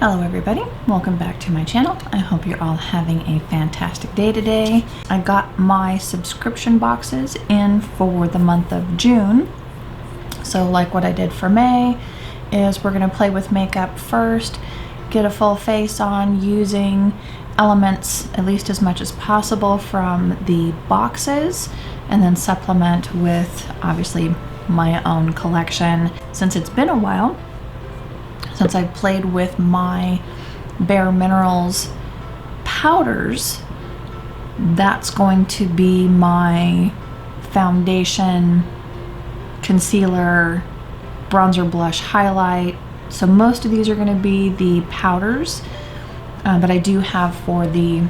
Hello everybody, welcome back to my channel. I hope you're all having a fantastic day today. I got my subscription boxes in for the month of June. So like what I did for May is we're gonna play with makeup first, get a full face on using elements at least as much as possible from the boxes, and then supplement with obviously my own collection. Since it's been a while since I played with my bareMinerals powders, that's going to be my foundation, concealer, bronzer, blush, highlight. So most of these are going to be the powders, but I do have for the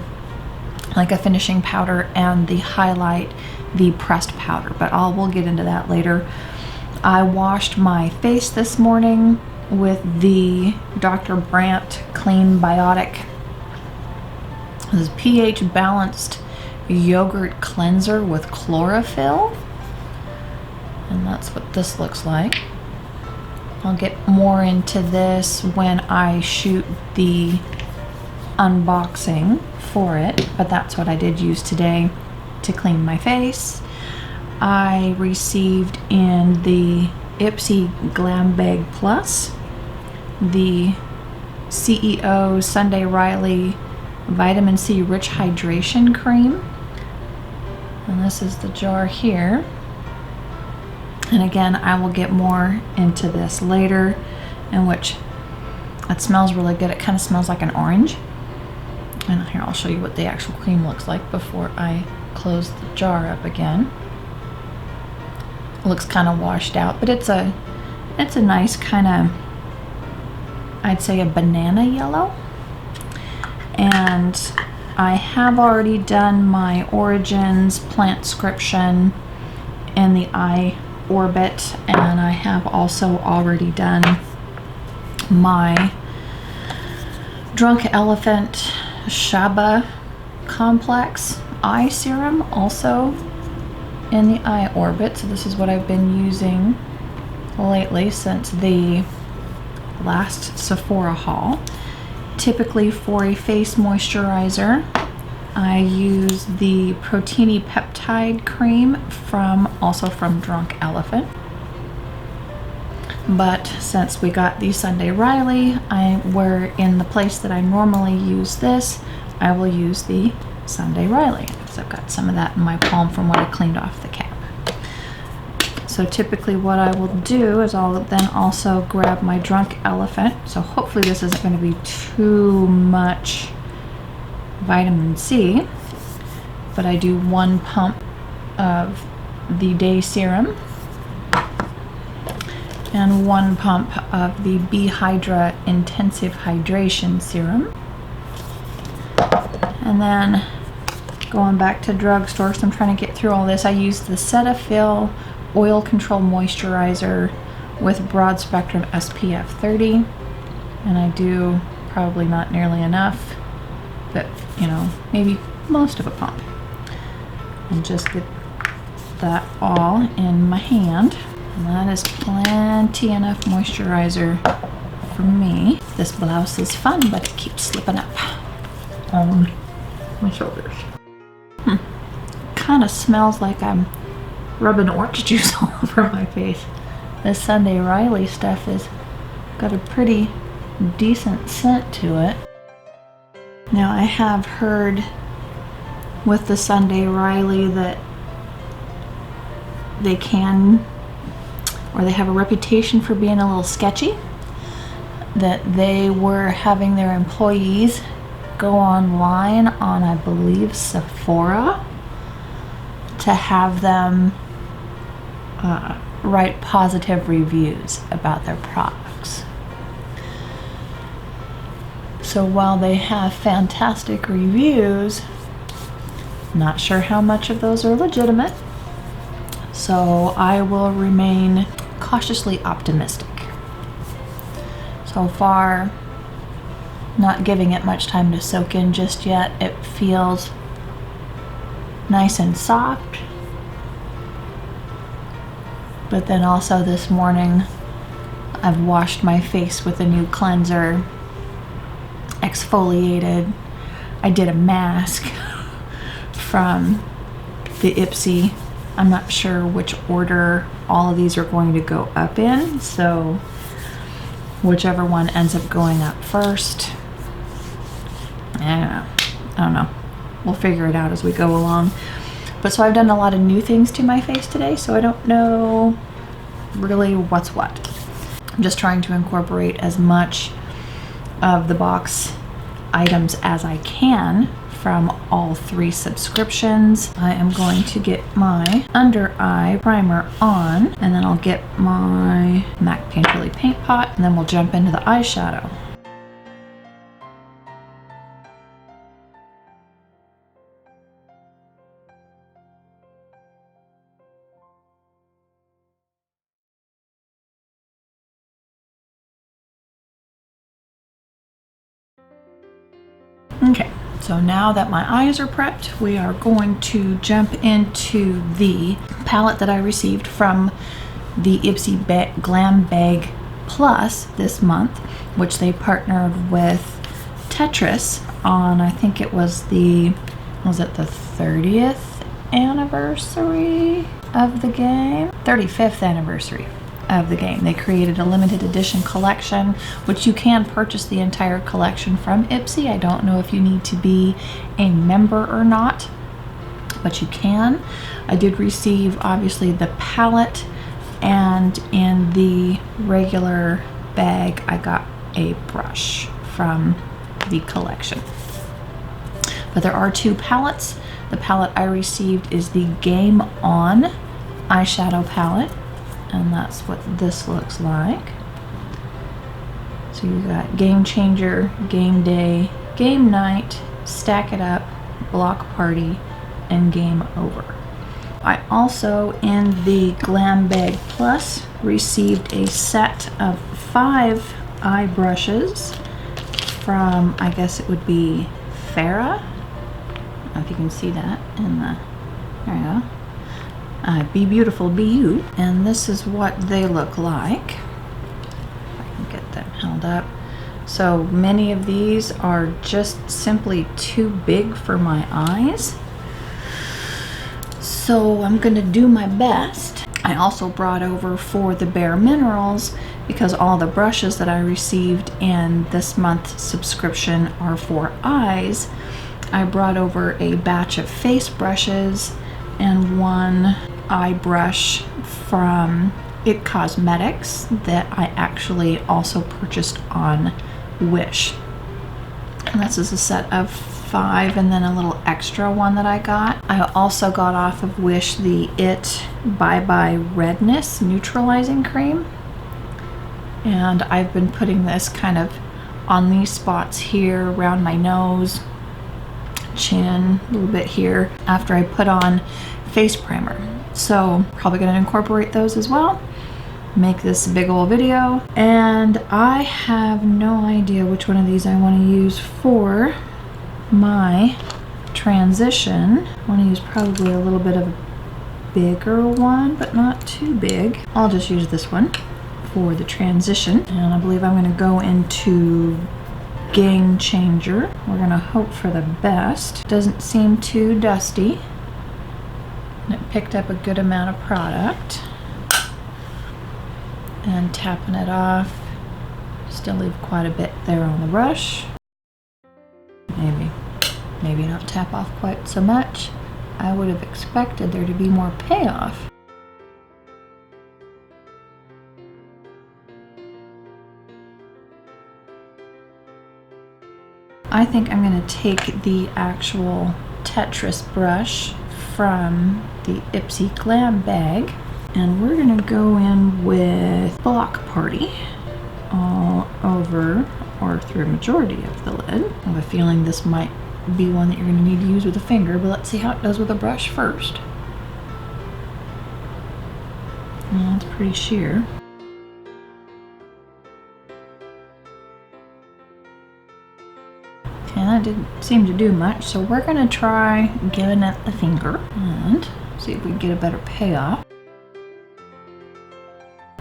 like a finishing powder and the highlight the pressed powder, but we'll get into that later. I washed my face this morning with the Dr. Brandt Clean Biotic. This is pH balanced yogurt cleanser with chlorophyll, and that's what this looks like. I'll get more into this when I shoot the unboxing for it, but that's what I did use today to clean my face. I received in the Ipsy Glam Bag Plus the C.E.O. Sunday Riley Vitamin C Rich Hydration Cream, and this is the jar here. And again, I will get more into this later, in which it smells really good. It kind of smells like an orange. And here, I'll show you what the actual cream looks like before I close the jar up again. It looks kind of washed out, but it's a nice kind of, I'd say, a banana yellow. And I have already done my Origins Plantscription in the eye orbit, and I have also already done my Drunk Elephant Shaba Complex eye serum also in the eye orbit. So this is what I've been using lately since the last Sephora haul. Typically for a face moisturizer, I use the Proteiny Peptide Cream also from Drunk Elephant. But since we got the Sunday Riley, we're in the place that I normally use this, I will use the Sunday Riley, because I've got some of that in my palm from when I cleaned off the cap. So typically what I will do is I'll then also grab my Drunk Elephant. So hopefully this isn't going to be too much vitamin C, but I do 1 pump of the day serum and 1 pump of the B-Hydra Intensive Hydration Serum. And then going back to drugstore, so I'm trying to get through all this, I use the Cetaphil Oil Control Moisturizer with broad spectrum SPF 30, and I do probably not nearly enough, but you know, maybe most of a pump, and just get that all in my hand, and that is plenty enough moisturizer for me. This blouse is fun, but it keeps slipping up on my shoulders. Kind of smells like I'm rubbing orange juice all over my face. This Sunday Riley stuff has got a pretty decent scent to it. Now I have heard with the Sunday Riley that they have a reputation for being a little sketchy, that they were having their employees go online on, I believe, Sephora to have them write positive reviews about their products. So while they have fantastic reviews, not sure how much of those are legitimate, so I will remain cautiously optimistic. So far, not giving it much time to soak in just yet. It feels nice and soft. But then also this morning, I've washed my face with a new cleanser exfoliated. I did a mask from the Ipsy. I'm not sure which order all of these are going to go up in, so whichever one ends up going up first, I don't know. We'll figure it out as we go along. But so I've done a lot of new things to my face today, so I don't know really what's what. I'm just trying to incorporate as much of the box items as I can from all 3 subscriptions. I am going to get my under eye primer on, and then I'll get my MAC Painterly paint pot, and then we'll jump into the eyeshadow. Okay, so now that my eyes are prepped, we are going to jump into the palette that I received from the Ipsy Glam Bag Plus this month, which they partnered with Tetris on, I think it was the 30th anniversary of the game? 35th anniversary of the game. They created a limited edition collection, which you can purchase the entire collection from Ipsy. I don't know if you need to be a member or not, but you can. I did receive obviously the palette, and in the regular bag I got a brush from the collection. But there are 2 palettes. The palette I received is the Game On eyeshadow palette, and that's what this looks like. So you got Game Changer, Game Day, Game Night, Stack It Up, Block Party, and Game Over. I also, in the Glam Bag Plus, received a set of 5 eye brushes from, I guess it would be f.a.r.a.h. I don't know if you can see that in the, there you go. Be Beautiful, Be You. And this is what they look like. If I can get them held up. So many of these are just simply too big for my eyes. So I'm gonna do my best. I also brought over for the bareMinerals, because all the brushes that I received in this month's subscription are for eyes. I brought over a batch of face brushes and 1 eye brush from IT Cosmetics that I actually also purchased on Wish. And this is a set of 5 and then a little extra one that I got. I also got off of Wish the IT Bye Bye Redness Neutralizing Cream. And I've been putting this kind of on these spots here, around my nose, chin, a little bit here, after I put on face primer. So probably gonna incorporate those as well, make this a big old video. And I have no idea which one of these I want to use for my transition. I want to use probably a little bit of a bigger one, but not too big. I'll just use this one for the transition. And I believe I'm going to go into Game Changer. We're going to hope for the best. Doesn't seem too dusty. And it picked up a good amount of product. And tapping it off. Still leave quite a bit there on the brush. Maybe not tap off quite so much. I would have expected there to be more payoff. I think I'm going to take the actual Tetris brush from the Ipsy Glam Bag, and we're going to go in with Block Party all over or through a majority of the lid. I have a feeling this might be one that you're going to need to use with a finger, but let's see how it does with a brush first. Well, it's pretty sheer. Okay, that didn't seem to do much, so we're going to try giving it a finger and see if we can get a better payoff.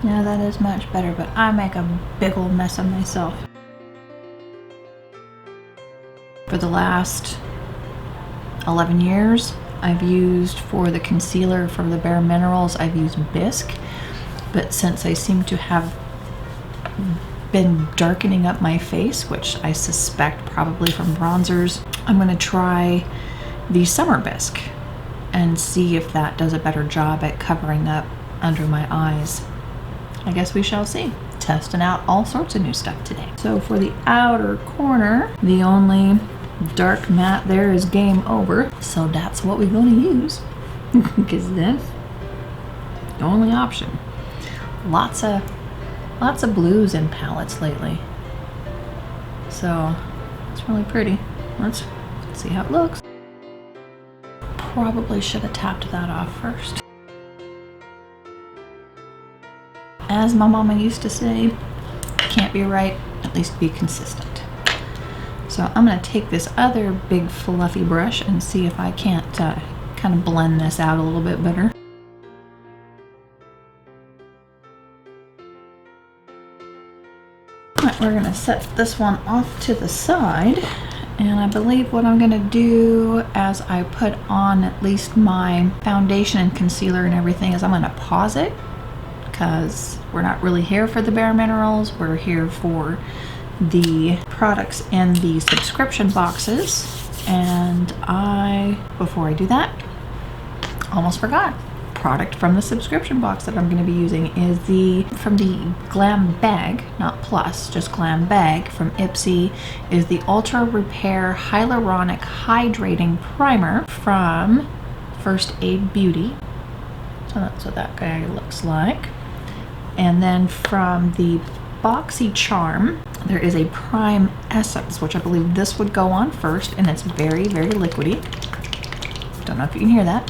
Yeah, that is much better, but I make a big old mess of myself. For the last 11 years, I've used for the concealer for the bareMinerals, I've used Bisque, but since I seem to have been darkening up my face, which I suspect probably from bronzers, I'm going to try the Summer Bisque and see if that does a better job at covering up under my eyes. I guess we shall see. Testing out all sorts of new stuff today. So for the outer corner, the only dark matte there is game over. So that's what we're going to use because that's the only option. Lots of blues in palettes lately. So it's really pretty. Let's see how it looks. Probably should have tapped that off first. As my mama used to say, can't be right, at least be consistent. So I'm going to take this other big fluffy brush and see if I can't kind of blend this out a little bit better. Alright, we're going to set this one off to the side, and I believe what I'm going to do as I put on at least my foundation and concealer and everything is I'm going to pause it, because we're not really here for the bareMinerals, we're here for the products in the subscription boxes. And before I do that, almost forgot. Product from the subscription box that I'm going to be using is from the Glam Bag, not Plus, just Glam Bag from Ipsy, is the Ultra Repair Hyaluronic Hydrating Primer from First Aid Beauty. So that's what that guy looks like. And then from the BoxyCharm, there is a Prime Essence, which I believe this would go on first, and it's very, very liquidy. Don't know if you can hear that.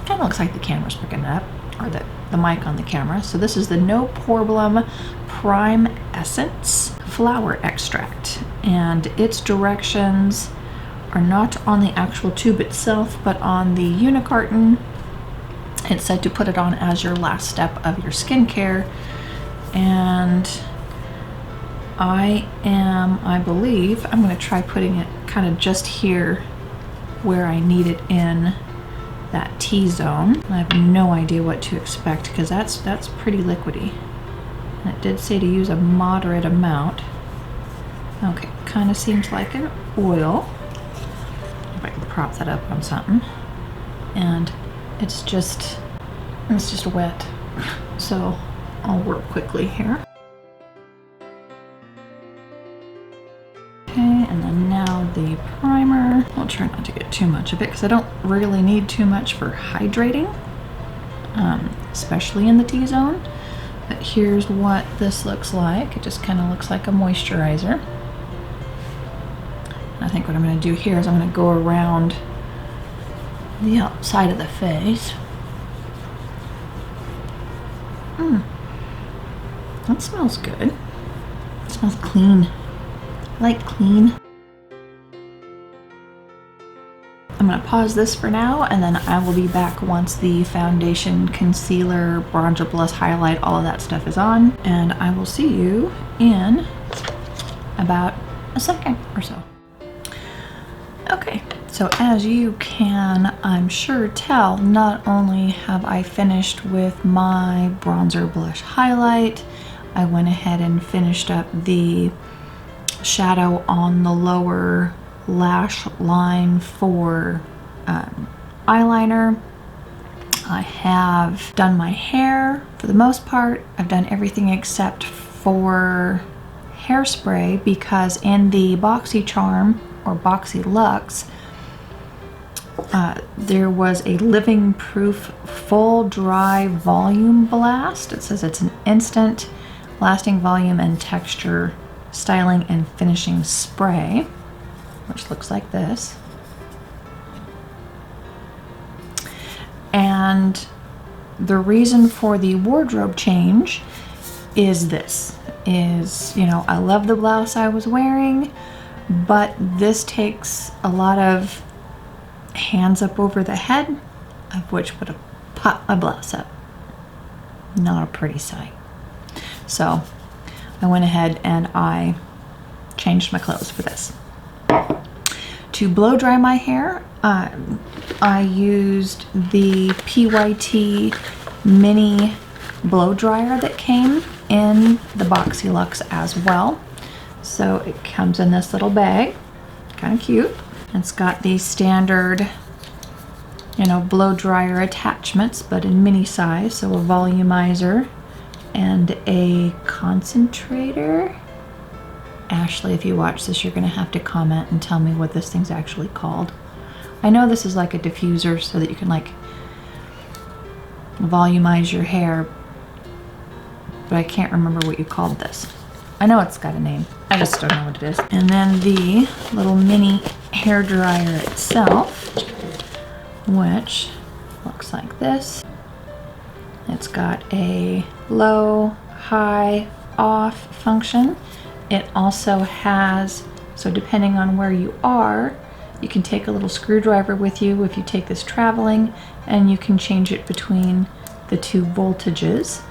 Kind of looks like the camera's picking it up, or the mic on the camera. So this is the No Problem Prime Essence Flower Extract, and its directions are not on the actual tube itself, but on the unicarton. It's said to put it on as your last step of your skincare, and I believe I'm going to try putting it kind of just here where I need it in that T-zone. I have no idea what to expect because that's pretty liquidy. And it did say to use a moderate amount. Okay, kind of seems like an oil. If I can prop that up on something. And it's just wet. So I'll work quickly here. Okay, and then now the primer. I'll try not to get too much of it because I don't really need too much for hydrating, especially in the T-zone. But here's what this looks like. It just kind of looks like a moisturizer. And I think what I'm going to do here is I'm going to go around the outside of the face. That smells good. It smells clean. I like clean. I'm going to pause this for now, and then I will be back once the foundation, concealer, bronzer, blush, highlight, all of that stuff is on. And I will see you in about a second or so. Okay, so as you can, I'm sure, tell, not only have I finished with my bronzer, blush, highlight, I went ahead and finished up the shadow on the lower lash line for eyeliner. I have done my hair for the most part. I've done everything except for hairspray because in the BoxyCharm or Boxy Luxe, there was a living proof full dry volume blast. It says it's an instant lasting volume and texture styling and finishing spray, which looks like this. And the reason for the wardrobe change is this, you know, I love the blouse I was wearing, but this takes a lot of hands up over the head, of which would have popped my blouse up. Not a pretty sight. So I went ahead and I changed my clothes for this. To blow dry my hair, I used the PYT mini blow dryer that came in the Boxy Luxe as well. So it comes in this little bag, kind of cute. It's got these standard, you know, blow dryer attachments, but in mini size. So a volumizer and a concentrator. Ashley, if you watch this, you're gonna have to comment and tell me what this thing's actually called. I know this is like a diffuser so that you can like volumize your hair, but I can't remember what you called this. I know it's got a name, I just don't know what it is. And then the little mini hair dryer itself, which looks like this. It's got a low, high, off function. It also has, so depending on where you are, you can take a little screwdriver with you if you take this traveling, and you can change it between the two voltages.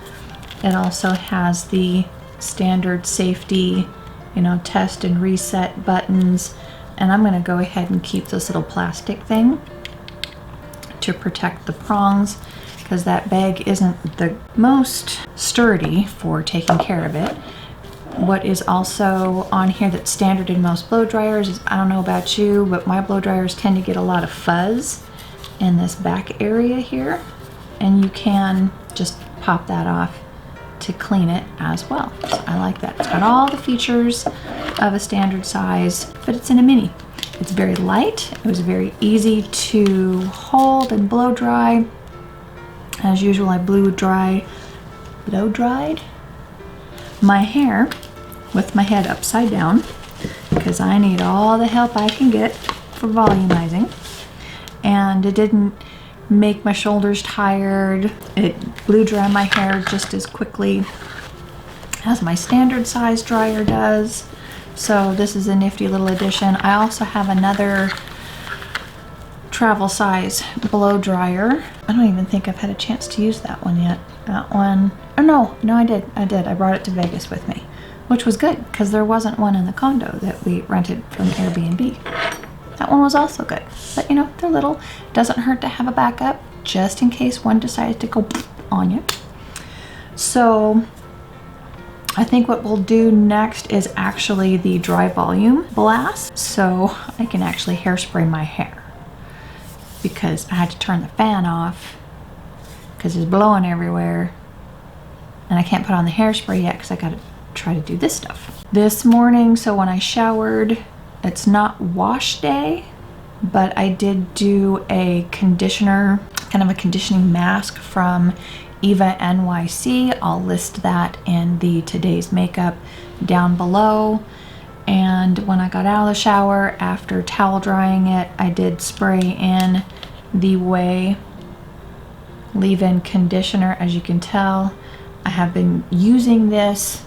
It also has the standard safety, you know, test and reset buttons. And I'm gonna go ahead and keep this little plastic thing to protect the prongs, because that bag isn't the most sturdy for taking care of it. What is also on here that's standard in most blow dryers is, I don't know about you, but my blow dryers tend to get a lot of fuzz in this back area here, and you can just pop that off to clean it as well. So I like that. It's got all the features of a standard size, but it's in a mini. It's very light. It was very easy to hold and blow dry. As usual, I blow dried my hair with my head upside down because I need all the help I can get for volumizing. And it didn't make my shoulders tired. It blew dry my hair just as quickly as my standard size dryer does. So this is a nifty little addition. I also have another travel size blow dryer. I don't even think I've had a chance to use that one yet. That one, oh no, I did. I brought it to Vegas with me, which was good because there wasn't one in the condo that we rented from Airbnb. That one was also good, but you know, they're little. Doesn't hurt to have a backup just in case one decides to go on you. So I think what we'll do next is actually the dry volume blast, so I can actually hairspray my hair, because I had to turn the fan off because it's blowing everywhere, and I can't put on the hairspray yet because I gotta try to do this stuff. This morning, so when I showered, it's not wash day, but I did do a conditioner, kind of a conditioning mask from Eva NYC. I'll list that in the today's makeup down below. And when I got out of the shower, after towel drying it, I did spray in the Way leave-in conditioner. As you can tell, I have been using this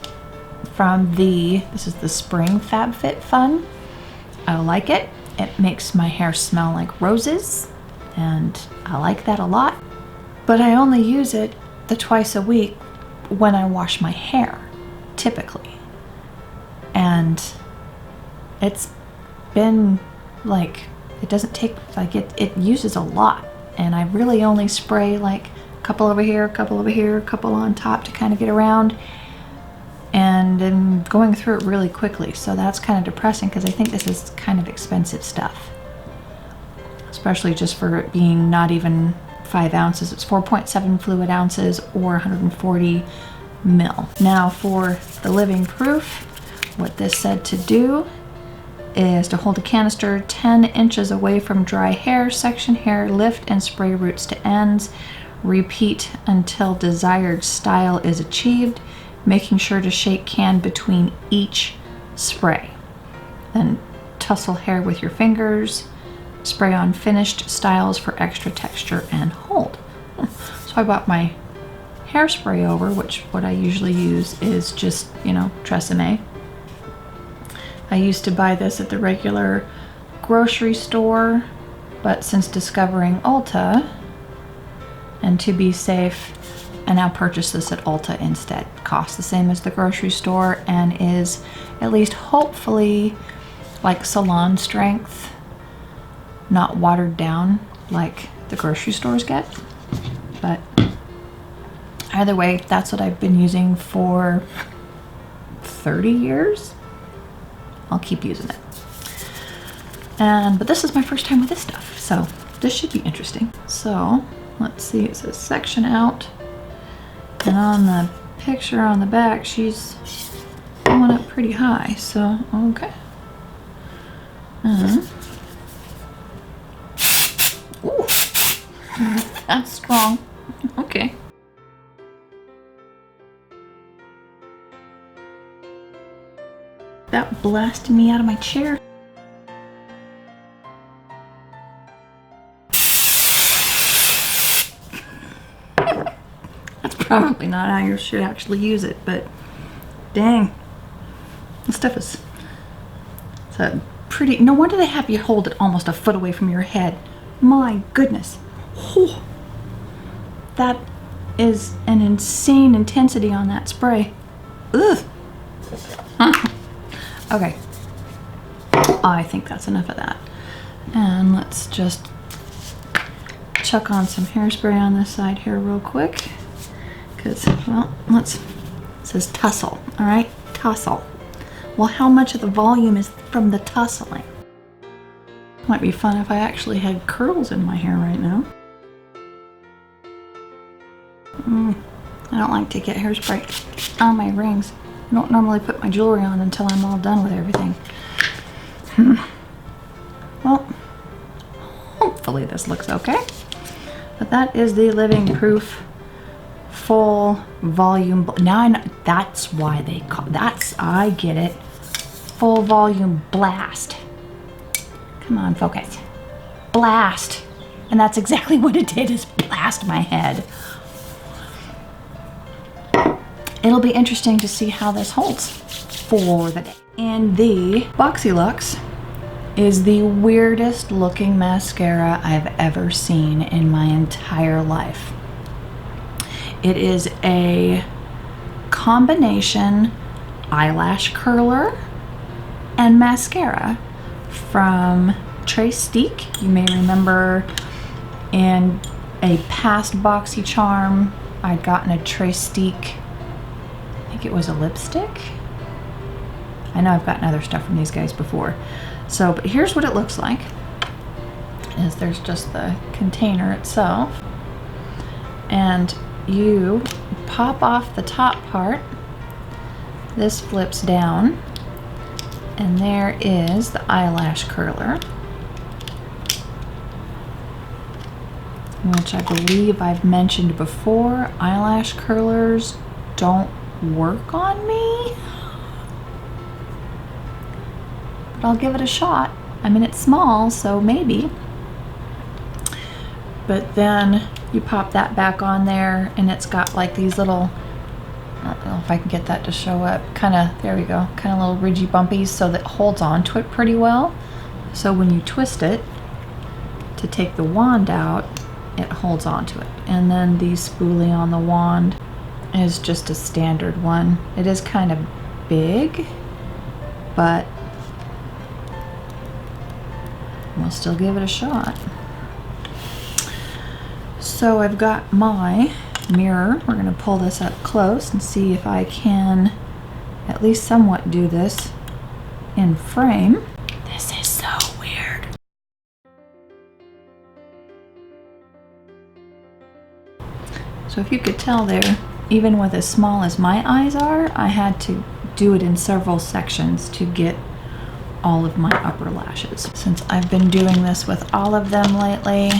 from this is the Spring FabFitFun. I like it. It makes my hair smell like roses, and I like that a lot. But I only use it twice a week when I wash my hair, typically. And it's been like, it doesn't take, like it uses a lot. And I really only spray like a couple over here, a couple over here, a couple on top to kind of get around. And I'm going through it really quickly. So that's kind of depressing because I think this is kind of expensive stuff. Especially just for it being not even 5 ounces. It's 4.7 fluid ounces or 140 mil. Now for the living proof, what this said to do is to hold a canister 10 inches away from dry hair, section hair, lift and spray roots to ends. Repeat until desired style is achieved, making sure to shake can between each spray. Then tussle hair with your fingers. Spray on finished styles for extra texture and hold. So I bought my hairspray over, which what I usually use is just, you know, TRESemme. I used to buy this at the regular grocery store, but since discovering Ulta, and to be safe, I now purchase this at Ulta instead. Costs the same as the grocery store and is at least hopefully like salon strength, not watered down like the grocery stores get. But either way, that's what I've been using for 30 years. I'll keep using it. But this is my first time with this stuff, so this should be interesting. So let's see, it says section out, and on the picture on the back, she's going up pretty high, so okay. Ooh, that's strong. Okay. That blasted me out of my chair. That's probably not how you should actually use it, but dang. This stuff is a pretty, no wonder they have you hold it almost a foot away from your head. My goodness. Whew. That is an insane intensity on that spray. Ugh. Okay. I think that's enough of that. And let's just chuck on some hairspray on this side here real quick. Because, well, it says tussle, all right? Tussle. Well, how much of the volume is from the tussling? Might be fun if I actually had curls in my hair right now. I don't like to get hairspray on my rings. I don't normally put my jewelry on until I'm all done with everything. Well, hopefully this looks okay. But that is the Living Proof full volume. Now I know, that's why they call, I get it. Full volume blast. Come on, focus. Blast. And that's exactly what it did, is blast my head. It'll be interesting to see how this holds for the day. And the Boxy Luxe is the weirdest looking mascara I've ever seen in my entire life. It is a combination eyelash curler and mascara from treStique. You may remember in a past Boxy Charm, I'd gotten a treStique, I think it was a lipstick. I know I've gotten other stuff from these guys before. So, but here's what it looks like. There's just the container itself. And you pop off the top part. This flips down. And there is the eyelash curler, which I believe I've mentioned before. Eyelash curlers don't work on me, but I'll give it a shot. I mean, it's small, so maybe. But then you pop that back on there, and it's got like these little, I don't know if I can get that to show up, kind of, there we go, kind of little ridgy bumpies, so that holds on to it pretty well. So when you twist it to take the wand out, it holds on to it. And then the spoolie on the wand is just a standard one. It is kind of big, but we'll still give it a shot. So I've got my mirror. We're gonna pull this up close and see if I can at least somewhat do this in frame. This is so weird. So if you could tell there, even with as small as my eyes are, I had to do it in several sections to get all of my upper lashes. Since I've been doing this with all of them lately,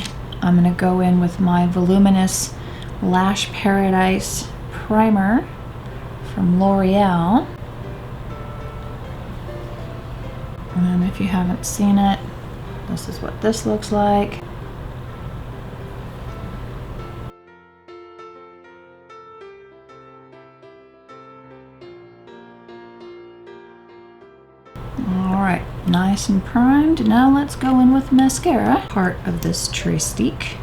I'm gonna go in with my voluminous Lash Paradise primer from L'Oreal. And if you haven't seen it, this is what this looks like. Alright, nice and primed. Now let's go in with mascara, part of this treStique,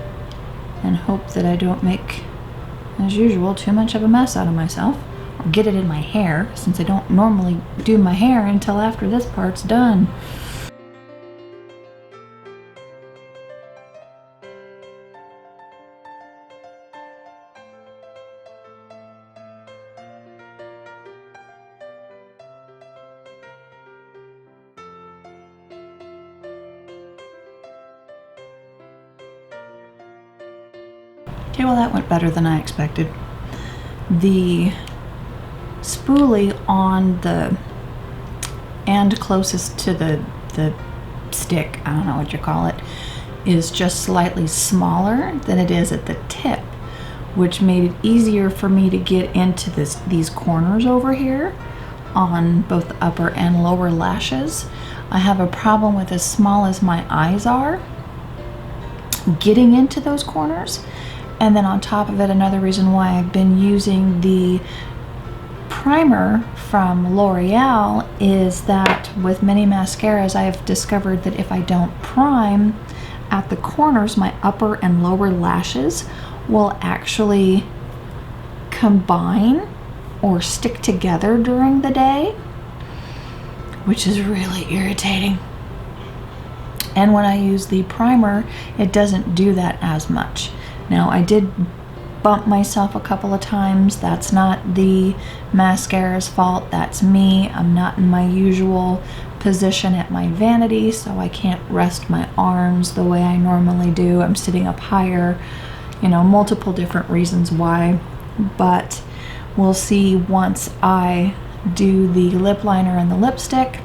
and hope that I don't make, as usual, too much of a mess out of myself, or get it in my hair, since I don't normally do my hair until after this part's done. Okay, well that went better than I expected. The spoolie on the end closest to the stick, I don't know what you call it, is just slightly smaller than it is at the tip, which made it easier for me to get into these corners over here on both the upper and lower lashes. I have a problem with, as small as my eyes are, getting into those corners. And then on top of it, another reason why I've been using the primer from L'Oreal is that with many mascaras, I have discovered that if I don't prime at the corners, my upper and lower lashes will actually combine or stick together during the day, which is really irritating. And when I use the primer, it doesn't do that as much. Now, I did bump myself a couple of times. That's not the mascara's fault, that's me. I'm not in my usual position at my vanity, so I can't rest my arms the way I normally do. I'm sitting up higher, you know, multiple different reasons why, but we'll see once I do the lip liner and the lipstick.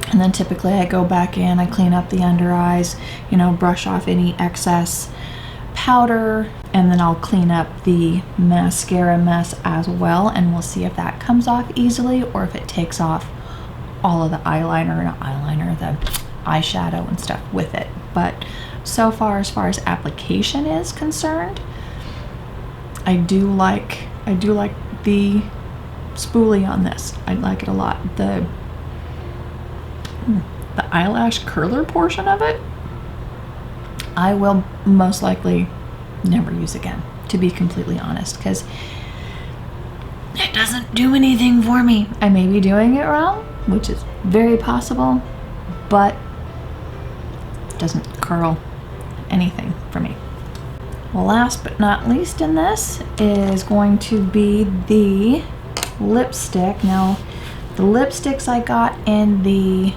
And then typically I go back in, I clean up the under eyes, you know, brush off any excess powder, and then I'll clean up the mascara mess as well, and we'll see if that comes off easily or if it takes off all of the eyeliner, the eyeshadow and stuff with it. But so far as application is concerned, I do like the spoolie on this. I like it a lot. The eyelash curler portion of it, I will most likely never use again, to be completely honest, because it doesn't do anything for me. I may be doing it wrong, which is very possible, but it doesn't curl anything for me. Well, last but not least in this is going to be the lipstick. Now, the lipsticks I got in the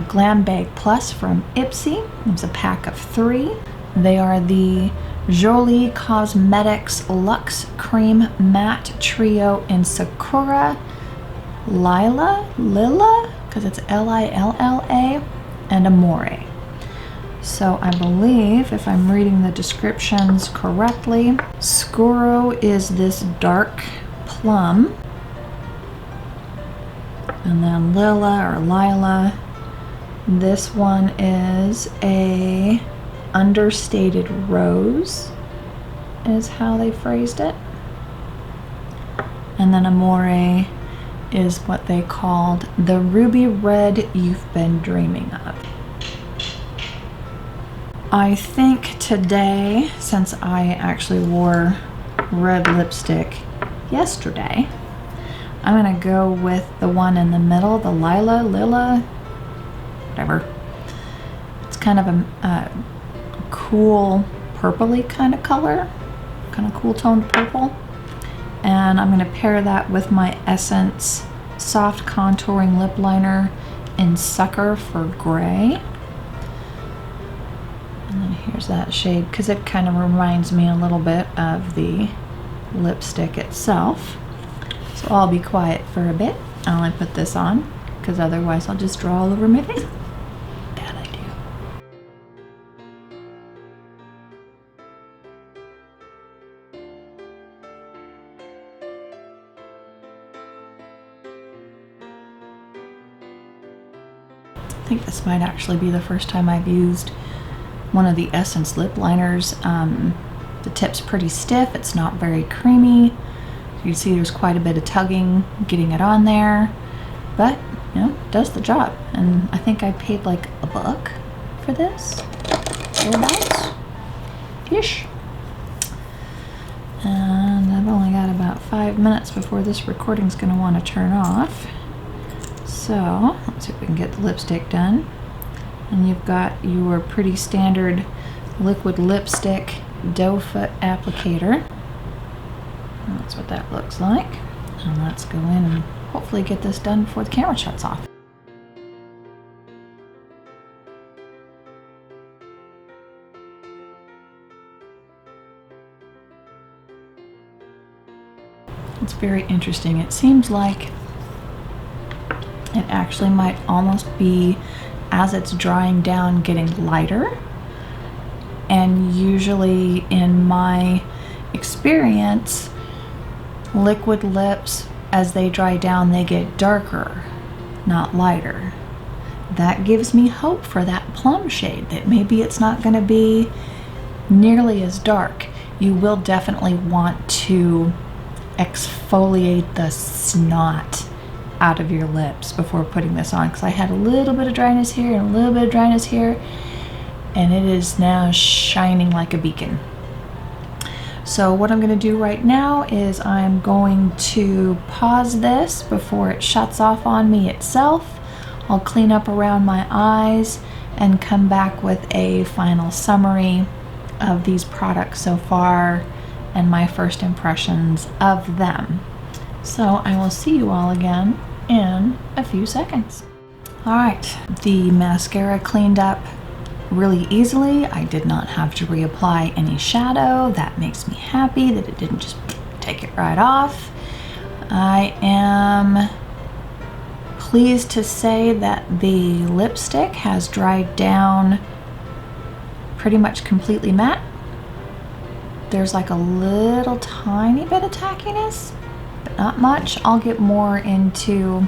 Glam Bag Plus from Ipsy. It was a pack of 3. They are the Jolii Cosmetics Luxe Cream Matte Trio in Sakura, Lilla, because it's Lilla, and Amore. So I believe, if I'm reading the descriptions correctly, Scuro is this dark plum, and then Lilla, this one is a understated rose, is how they phrased it. And then Amore is what they called the ruby red you've been dreaming of. I think today, since I actually wore red lipstick yesterday, I'm gonna go with the one in the middle, the Lilla, whatever. It's kind of a cool purpley kind of color, kind of cool toned purple. And I'm gonna pair that with my Essence Soft Contouring Lip Liner in Sucker for Gray. And then here's that shade, because it kind of reminds me a little bit of the lipstick itself. So I'll be quiet for a bit. I'll only put this on, because otherwise I'll just draw all over my face. Bad idea. I think this might actually be the first time I've used one of the Essence lip liners. The tip's pretty stiff, it's not very creamy. You can see there's quite a bit of tugging getting it on there, but you know, it does the job. And I think I paid like $1 for this, ish. And I've only got about 5 minutes before this recording's gonna want to turn off. So let's see if we can get the lipstick done. And you've got your pretty standard liquid lipstick doe foot applicator. And that's what that looks like. And let's go in and hopefully get this done before the camera shuts off. very interesting. It seems like it actually might almost be, as it's drying down, getting lighter. And usually in my experience, liquid lips, as they dry down, they get darker, not lighter. That gives me hope for that plum shade, that maybe it's not going to be nearly as dark. You will definitely want to exfoliate the snot out of your lips before putting this on, because I had a little bit of dryness here and a little bit of dryness here, and it is now shining like a beacon. So what I'm going to do right now is I'm going to pause this before it shuts off on me itself. I'll clean up around my eyes and come back with a final summary of these products so far and my first impressions of them. So I will see you all again in a few seconds. Alright, the mascara cleaned up really easily. I did not have to reapply any shadow. That makes me happy that it didn't just take it right off. I am pleased to say that the lipstick has dried down pretty much completely matte. There's like a little tiny bit of tackiness, but not much. I'll get more into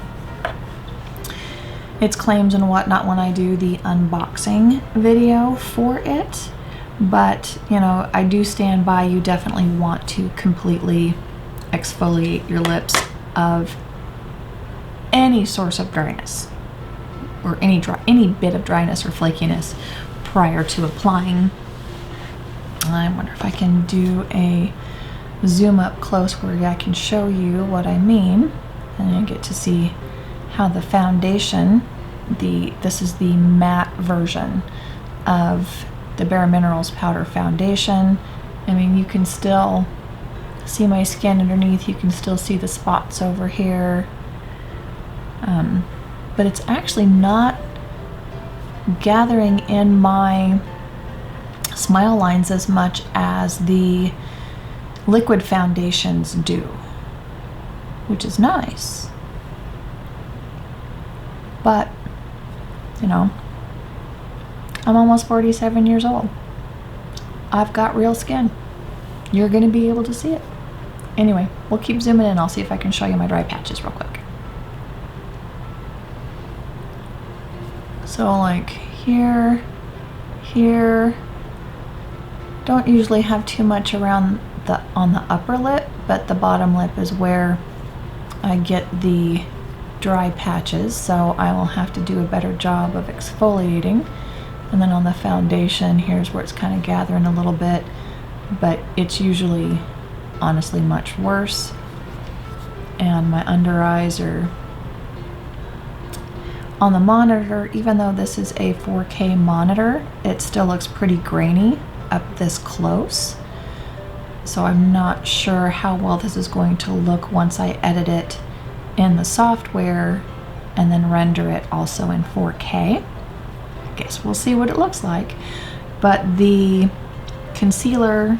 its claims and whatnot when I do the unboxing video for it. But, you know, I do stand by, you definitely want to completely exfoliate your lips of any source of dryness or any bit of dryness or flakiness prior to applying. I wonder if I can do a zoom up close where I can show you what I mean, and you get to see how the foundation, this is the matte version of the bareMinerals powder foundation. I mean, you can still see my skin underneath, you can still see the spots over here, but it's actually not gathering in my smile lines as much as the liquid foundations do, which is nice. But, you know, I'm almost 47 years old. I've got real skin. You're going to be able to see it. Anyway, we'll keep zooming in. I'll see if I can show you my dry patches real quick. So like here, don't usually have too much around on the upper lip, but the bottom lip is where I get the dry patches, so I will have to do a better job of exfoliating. And then on the foundation, here's where it's kind of gathering a little bit, but it's usually honestly much worse. And my under eyes are on the monitor. Even though this is a 4K monitor, it still looks pretty grainy up this close. So I'm not sure how well this is going to look once I edit it in the software and then render it also in 4K. I guess we'll see what it looks like. But the concealer,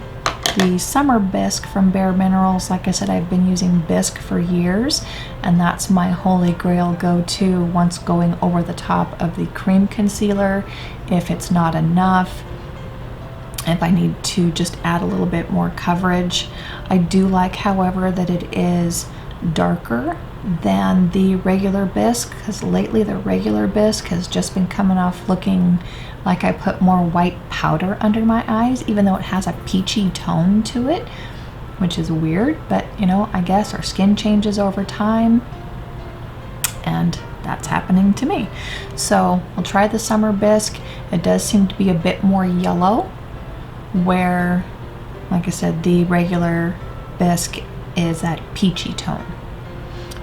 the Summer Bisque from bareMinerals, like I said, I've been using Bisque for years, and that's my holy grail go-to once going over the top of the cream concealer if it's not enough, if I need to just add a little bit more coverage. I do like, however, that it is darker than the regular Bisque, because lately the regular Bisque has just been coming off looking like I put more white powder under my eyes, even though it has a peachy tone to it, which is weird. But you know, I guess our skin changes over time, and that's happening to me. So we'll try the Summer Bisque. It does seem to be a bit more yellow, where, like I said, the regular Bisque is that peachy tone.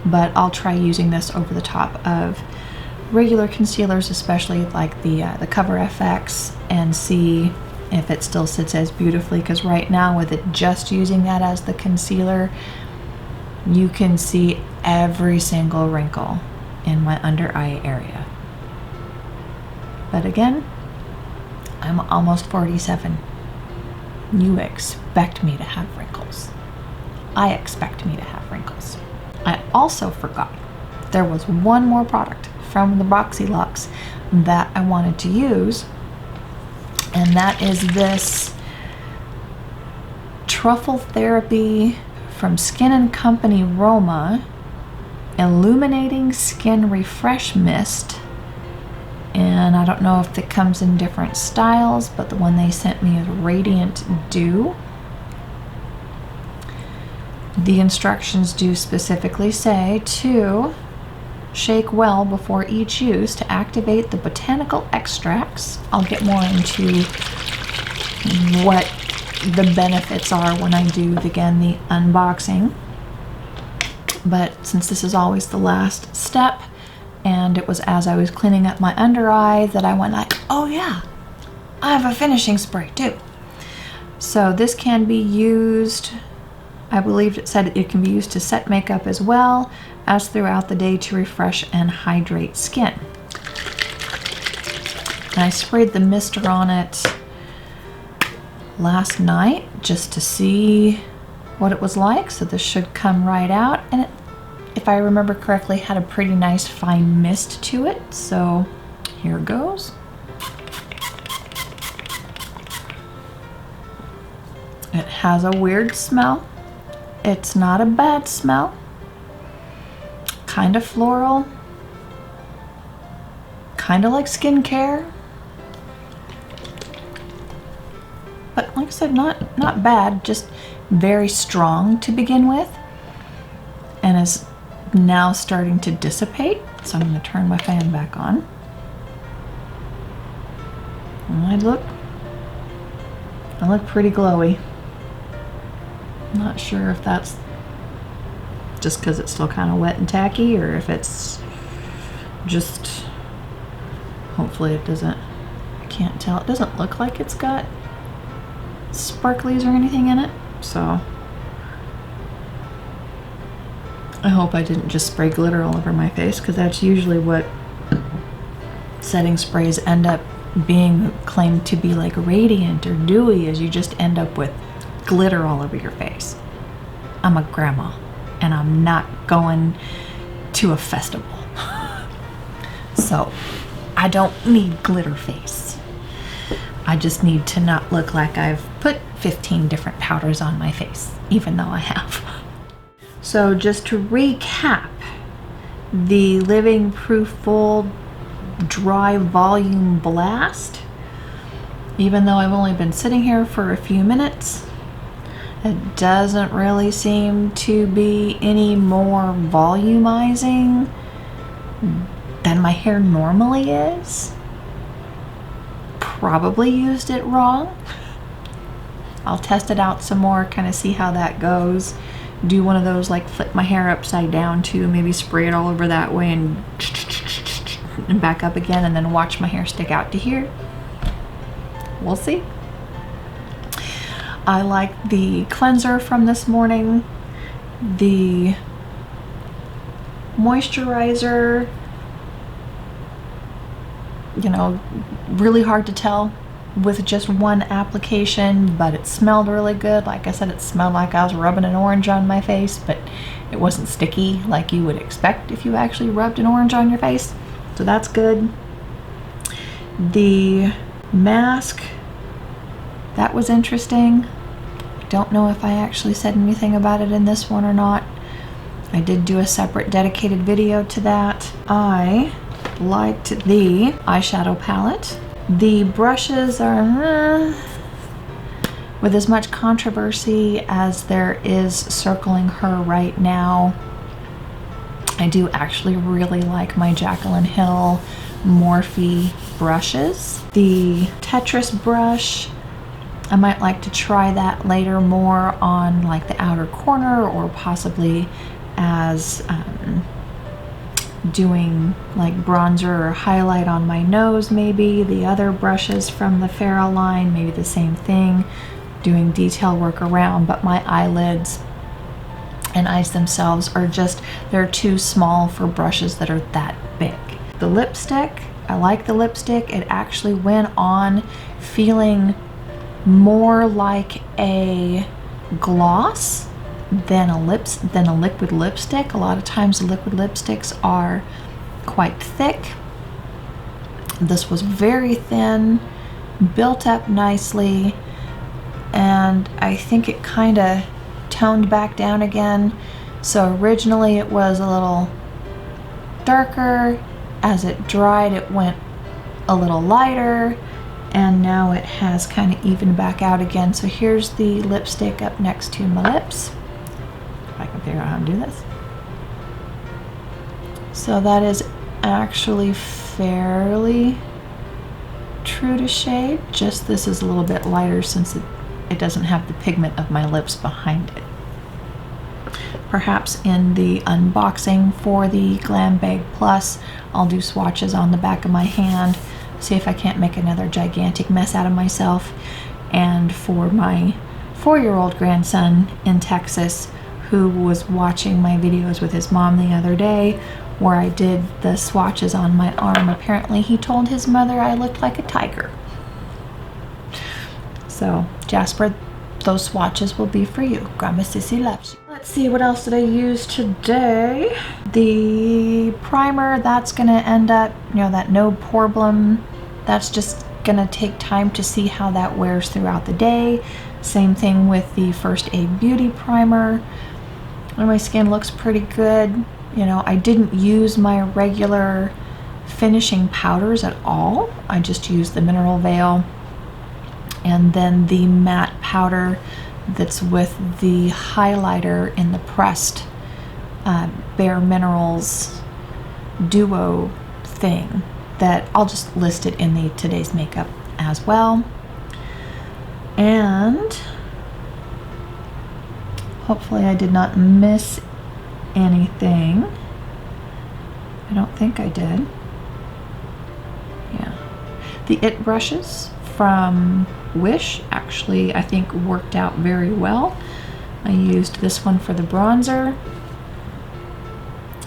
But I'll try using this over the top of regular concealers, especially like the Cover FX, and see if it still sits as beautifully, because right now with it just using that as the concealer, you can see every single wrinkle in my under eye area. But again, I'm almost 47. You expect me to have wrinkles. I expect me to have wrinkles. I also forgot there was one more product from the Luxe that I wanted to use, and that is this Truffle Therapy from Skin & Company Roma Illuminating Skin Refresh Mist. And I don't know if it comes in different styles, but the one they sent me is Radiant Dew. The instructions do specifically say to shake well before each use to activate the botanical extracts. I'll get more into what the benefits are when I do, again, the unboxing. But since this is always the last step, and it was as I was cleaning up my under eye that I went like, oh yeah, I have a finishing spray too. So this can be used, I believe it said it can be used to set makeup as well as throughout the day to refresh and hydrate skin. And I sprayed the mister on it last night just to see what it was like. So this should come right out, and it, if I remember correctly, had a pretty nice fine mist to it. So here goes. It has a weird smell. It's not a bad smell. Kind of floral. Kind of like skincare. But like I said, not bad, just very strong to begin with. And is now starting to dissipate. So I'm going to turn my fan back on. And I look pretty glowy. I'm not sure if that's just because it's still kind of wet and tacky, or if it's just, hopefully it doesn't, I can't tell. It doesn't look like it's got sparklies or anything in it. So I hope I didn't just spray glitter all over my face, because that's usually what setting sprays end up being claimed to be, like radiant or dewy, is you just end up with glitter all over your face. I'm a grandma and I'm not going to a festival. So I don't need glitter face. I just need to not look like I've put 15 different powders on my face, even though I have. So just to recap, the Living Proof Full Dry Volume Blast, even though I've only been sitting here for a few minutes, it doesn't really seem to be any more volumizing than my hair normally is. Probably used it wrong. I'll test it out some more, kind of see how that goes. Do one of those, like flip my hair upside down too, maybe spray it all over that way and back up again, and then watch my hair stick out to here. We'll see. I like the cleanser from this morning. The moisturizer, you know, really hard to tell with just one application, but it smelled really good. Like I said, it smelled like I was rubbing an orange on my face, but it wasn't sticky like you would expect if you actually rubbed an orange on your face. So that's good. The mask, that was interesting. I don't know if I actually said anything about it in this one or not. I did do a separate dedicated video to that. I liked the eyeshadow palette. The brushes are with as much controversy as there is circling her right now. I do actually really like my Jaclyn Hill Morphe brushes. The Tetris brush, I might like to try that later more on like the outer corner, or possibly as doing like bronzer or highlight on my nose maybe. The other brushes from the f.a.r.a.h line, maybe the same thing, doing detail work around, but my eyelids and eyes themselves are just, they're too small for brushes that are that big. The lipstick, I like the lipstick. It actually went on feeling more like a gloss than a liquid lipstick. A lot of times liquid lipsticks are quite thick. This was very thin, built up nicely, and I think it kind of toned back down again. So originally it was a little darker. As it dried, it went a little lighter, and now it has kind of evened back out again. So here's the lipstick up next to my lips. If I can figure out how to do this. So that is actually fairly true to shade, just this is a little bit lighter since it doesn't have the pigment of my lips behind it. Perhaps in the unboxing for the Glam Bag Plus, I'll do swatches on the back of my hand, see if I can't make another gigantic mess out of myself. And for my 4-year-old grandson in Texas, who was watching my videos with his mom the other day, where I did the swatches on my arm, apparently he told his mother I looked like a tiger. So, Jasper, those swatches will be for you. Grandma Sissy loves you. Let's see, what else did I use today? The primer, that's gonna end up, that no problem. That's just gonna take time to see how that wears throughout the day. Same thing with the First Aid Beauty primer. And my skin looks pretty good. I didn't use my regular finishing powders at all. I just used the Mineral Veil and then the matte powder that's with the highlighter in the pressed bareMinerals duo thing that I'll just list it in the Today's Makeup as well. And hopefully I did not miss anything. I don't think I did. Yeah. The IT brushes from Wish actually, I think, worked out very well. I used this one for the bronzer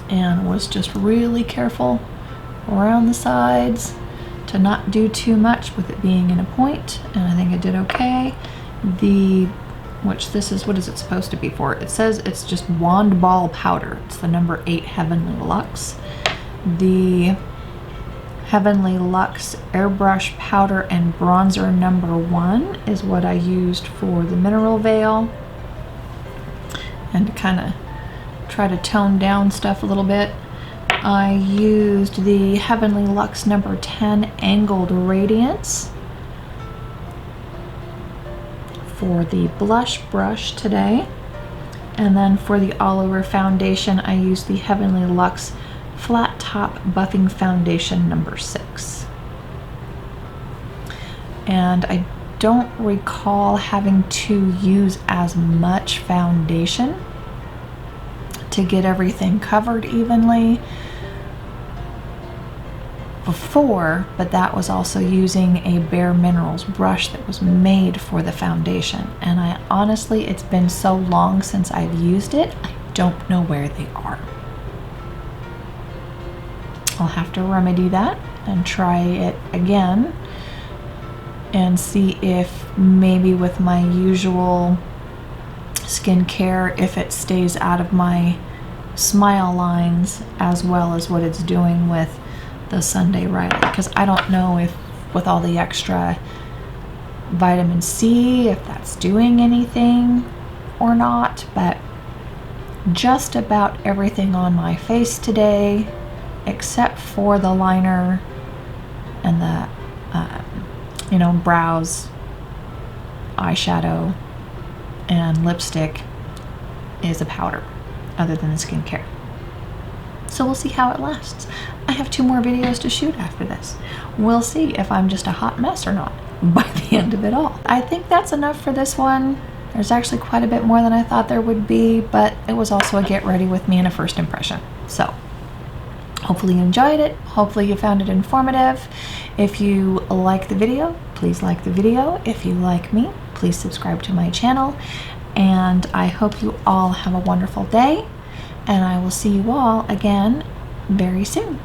and was just really careful around the sides to not do too much with it being in a point, and I think I did okay. What is it supposed to be for? It says it's just wand ball powder. It's the number 8 Heavenly Luxe. The Heavenly Luxe airbrush powder and bronzer number 1 is what I used for the Mineral Veil, and to kind of try to tone down stuff a little bit, I used the Heavenly Luxe number 10 Angled Radiance for the blush brush today. And then for the all over foundation, I used the Heavenly Luxe Flat Top Buffing Foundation number 6. And I don't recall having to use as much foundation to get everything covered evenly before, but that was also using a bareMinerals brush that was made for the foundation. And I honestly, it's been so long since I've used it, I don't know where they are. I'll have to remedy that and try it again and see if maybe with my usual skincare, if it stays out of my smile lines as well as what it's doing with the Sunday Riley, because I don't know if with all the extra vitamin C, if that's doing anything or not. But just about everything on my face today, except for the liner and the brows, eyeshadow, and lipstick, is a powder, other than the skincare. So we'll see how it lasts. I have 2 more videos to shoot after this. We'll see if I'm just a hot mess or not by the end of it all. I think that's enough for this one. There's actually quite a bit more than I thought there would be, but it was also a get ready with me and a first impression. So hopefully you enjoyed it. Hopefully you found it informative. If you like the video, please like the video. If you like me, please subscribe to my channel. And I hope you all have a wonderful day. And I will see you all again very soon.